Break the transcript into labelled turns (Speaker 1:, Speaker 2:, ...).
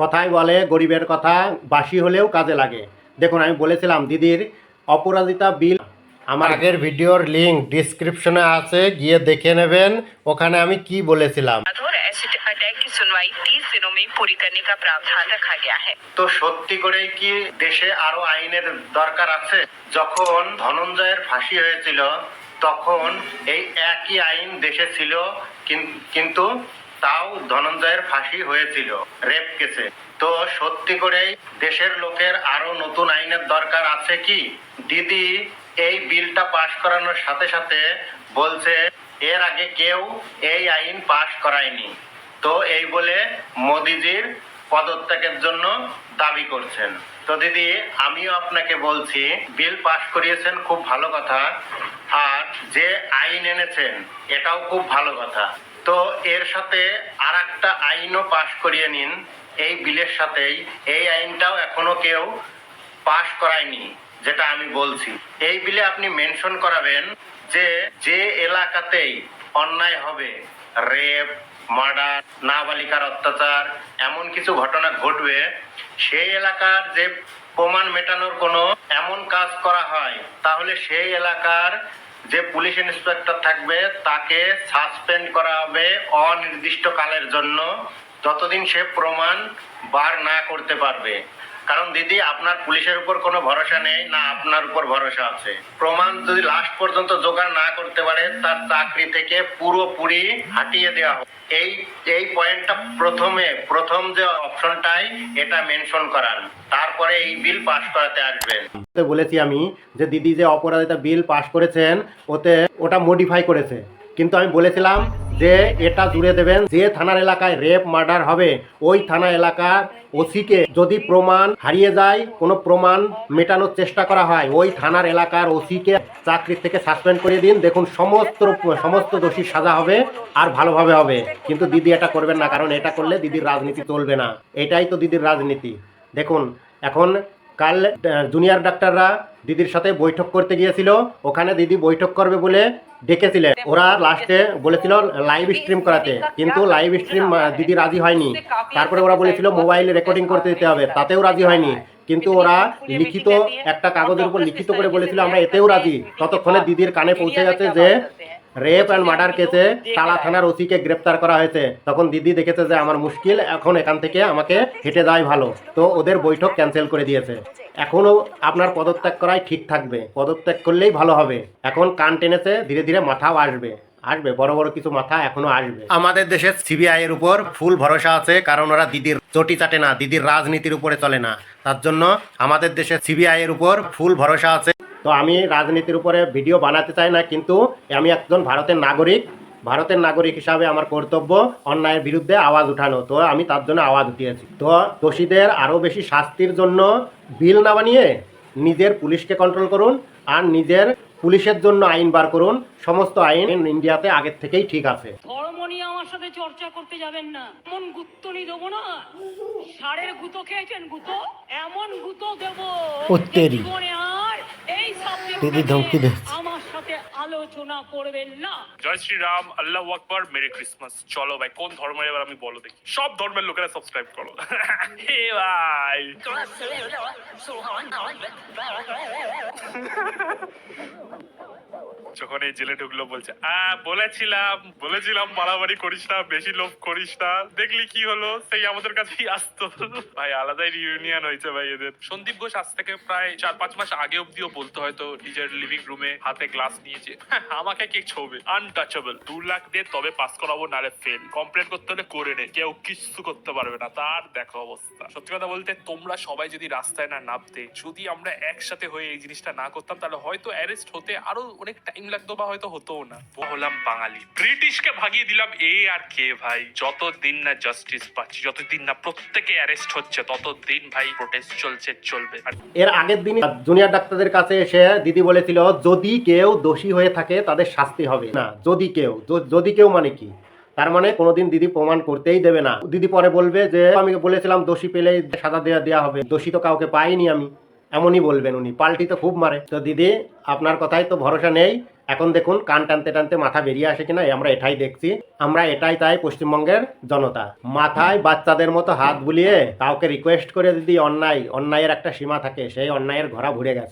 Speaker 1: কথাই বলে গরিবের কথা বাসি হলেও কাজে লাগে। দেখুন, আমি বলেছিলাম দিদির অপরাজিতা বিল, আমার আগের ভিডিওর লিংক ডিসক্রিপশনে আছে, গিয়ে দেখে নেবেন ওখানে আমি কি বলেছিলাম।
Speaker 2: और एसिड अटैक की सुनवाई 30 दिनों में पूरी करने का प्रावधान रखा गया है।
Speaker 1: তো সত্যি করেই কি দেশে আরো আইনের দরকার আছে? যখন ধনঞ্জয়ের ফাঁসি হয়েছিল তখন এই একই আইন দেশে ছিল, কিন্তু তাও ধনঞ্জয়ের ফাঁসি হয়েছিল রেপ কেসে। তো সত্যি করেই দেশের লোকের আরো নতুন আইনের দরকার আছে কি? দিদি এই বিলটা পাশ করানোর সাথে সাথে বলছে এর আগে কেউ এই আইন পাশ করায়নি, তো এই বলে মোদিজির পদত্যাগের জন্য দাবি করছেন। তো দিদি, আমিও আপনাকে বলছি, বিল পাশ করিয়েছেন খুব ভালো কথা, আর যে আইন এনেছেন এটাও খুব ভালো কথা। তো এর সাথে আর একটা আইনও পাশ করিয়ে নিন এই বিলের সাথেই। এই আইনটাও এখনো কেউ পাশ করায়নি, যেটা আমি বলছি। এই বিলে আপনি মেনশন করাবেন যে যে এলাকাতেই অন্যায় হবে, রেপ, মার্ডার, নাবালিকার অত্যাচার, এমন কিছু ঘটনা ঘটবে, সেই এলাকার যে প্রমাণ মেটানোর কোনো এমন কাজ করা হয়, তাহলে সেই এলাকার যে পুলিশ ইন্সপেক্টর থাকবে তাকে সাসপেন্ড করা হবে অনির্দিষ্টকালের জন্য, যতদিন সে প্রমাণ বার না করতে পারবে। কারণ দিদি, আপনার পুলিশের উপর কোনো ভরসা নেই না, আপনার উপর ভরসা আছে। প্রমাণ যদি লাস্ট পর্যন্ত জোগাড় না করতে পারে, তার চাকরি থেকে পুরোপুরি হাটিয়ে দেওয়া হবে। এই পয়েন্টটা প্রথম যে অপশনটাই এটা মেনশন করান, তারপরে এই বিল পাস করাতে আসবেন। বলেছি আমি যে দিদি যে অপরাধিতা বিল পাস করেছেন ওটা মডিফাই করেছে, কিন্তু আমি বলেছিলাম যে এটা জুড়ে দেবেন যে থানার এলাকায় রেপ মার্ডার হবে ওই থানা এলাকার ওসিকে যদি প্রমাণ হারিয়ে যায়, কোনো প্রমাণ মেটানোর চেষ্টা করা হয়, ওই থানার এলাকার ওসিকে চাকরি থেকে সাসপেন্ড করে দিন। দেখুন, সমস্ত দোষীর সাজা হবে আর ভালোভাবে হবে। কিন্তু দিদি এটা করবেন না, কারণ এটা করলে দিদির রাজনীতি চলবে না। এটাই তো দিদির রাজনীতি। দেখুন, এখন কাল জুনিয়র ডাক্তাররা দিদির সাথে বৈঠক করতে গিয়েছিল, ওখানে দিদি বৈঠক করবে বলে ডেকেছিলেন। ওরা লাস্টে বলেছিল লাইভ স্ট্রিম করাতে, কিন্তু লাইভ স্ট্রিম দিদি রাজি হয়নি। তারপরে ওরা বলেছিল মোবাইল রেকর্ডিং করতে দিতে হবে, তাতেও রাজি হয়নি। কিন্তু ওরা লিখিত একটা কাগজের উপর লিখিত করে বলেছিল আমরা এতেও রাজি। ততক্ষণে দিদির কানে পৌঁছে গেছে যে রেপ অ্যান্ড মার্ডার কেসে টালা থানার ওসিকে গ্রেপ্তার করা হয়েছে। তখন দিদি দেখেছে যে আমার মুশকিল, এখন এখান থেকে আমাকে হেঁটে যাওয়াই ভালো। তো ওদের বৈঠক ক্যান্সেল করে দিয়েছে। এখনও আপনার পদত্যাগ করাই ঠিক থাকবে, পদত্যাগ করলেই ভালো হবে। এখন কান টেনেছে, ধীরে ধীরে মাথাও আসবে, বড় বড় কিছু মাথা এখনো আসবে। আমাদের দেশের সিবিআই এর উপর ফুল ভরসা আছে, কারণ ওরা দিদির চটি চাটে না, দিদির রাজনীতির উপরে চলে না। তার জন্য আমাদের দেশের সিবিআই এর উপর ফুল ভরসা আছে। তো আমি রাজনীতির উপরে ভিডিও বানাতে চাই না, কিন্তু আমি একজন ভারতের নাগরিক হিসাবে আমার কর্তব্য অন্যায়ের বিরুদ্ধে আওয়াজ উঠানো। তো আমি তার জন্য আওয়াজ উঠিয়েছি। তো দোষীদের আরও বেশি শাস্তির জন্য বিল না বানিয়ে নিজের পুলিশকে কন্ট্রোল করুন আর নিজের পুলিশের জন্য আইন বার করুন। সমস্ত আইন ইন্ডিয়াতে আগের থেকেই ঠিক আছে।
Speaker 3: ধর্ম নিয়ে আমার সাথে চর্চা করতে যাবেন না। এমন গুত্তনি দেবো না, ষাঁড়ের গুঁতো খেয়েছেন, গুঁতো এমন গুঁতো দেবো আর এই সাবজেক্টে আমার সাথে আলোচনা করবেন না।
Speaker 4: জয় শ্রীরাম, আল্লাহু আকবার, মেরি ক্রিসমাস। চলো ভাই, কোন ধর্মের এবার আমি বলো দেখি। সব ধর্মের লোকেরা সাবস্ক্রাইব করো। হে ভাই, যখন এই জেলে ঢুকলো বলছে বলেছিলাম বাড়াবাড়ি করিস না, বেশি লোভ করিস না। দেখলি কি হলো, সেই আমাদের কাছেই আসতো। ভাই আলাদাই রিউনিয়ন হয়েছে ভাই এদের। সন্দীপ ঘোষ আজ থেকে প্রায় 4-5 মাস আগে অব্দিও বলতো হয়তো নিজের লিভিং রুমে হাতে গ্লাস নিয়েছে, আমাকে কে ছবে, আনটাচেবল, 2 লাখ দিয়ে তবে পাস করাবো, নারে ফেল। কমপ্লেন করতে হলে করে নে, কেউ কিছু করতে পারবে না। তার দেখো অবস্থা। সত্যি কথা বলতে, তোমরা সবাই যদি রাস্তায় না নামতে, যদি আমরা একসাথে হয়ে এই জিনিসটা না করতাম, তাহলে হয়তো অ্যারেস্ট হতে আরো অনেক টাইম লাগতো বা হয়তো হতোও না। হলাম বাঙালি, ব্রিটিশকে ভাগিয়ে দিলাম এ আর কে ভাই। যতদিন না জাস্টিস পাচ্ছি, যতদিন না প্রত্যেকে অ্যারেস্ট হচ্ছে, ততদিন ভাই প্রোটেস্ট চলবে।
Speaker 1: এর আগের দিন জুনিয়র ডাক্তারদের কাছে এসে দিদি বলেছিল যদি কেউ দোষী হয়ে থাকে তাদের শাস্তি হবে না। যদি কেউ মানে কি, তার মানে কোনোদিন দিদি প্রমাণ করতেই দেবে না। দিদি পরে বলবে যে আমি বলেছিলাম দোষী পেলেই সাজা দেওয়া হবে, দোষী তো কাউকে পাইনি আমি, এমনই বলবেন উনি। পাল্টি তো খুব মারে। তো দিদি, আপনার কথাই তো ভরসা নেই। এখন দেখুন কান টানতে টানতে মাথা বেরিয়ে আসে কিনা আমরা এটাই দেখছি। আমরা এটাই চাই পশ্চিমবঙ্গের জনতা। মাথায় বাচ্চাদের মতো হাত বুলিয়ে কাউকে রিকোয়েস্ট করে যদি অন্যায়ের একটা সীমা থাকে, সেই অন্যায়ের ঘোড়া ঘুরে গেছে।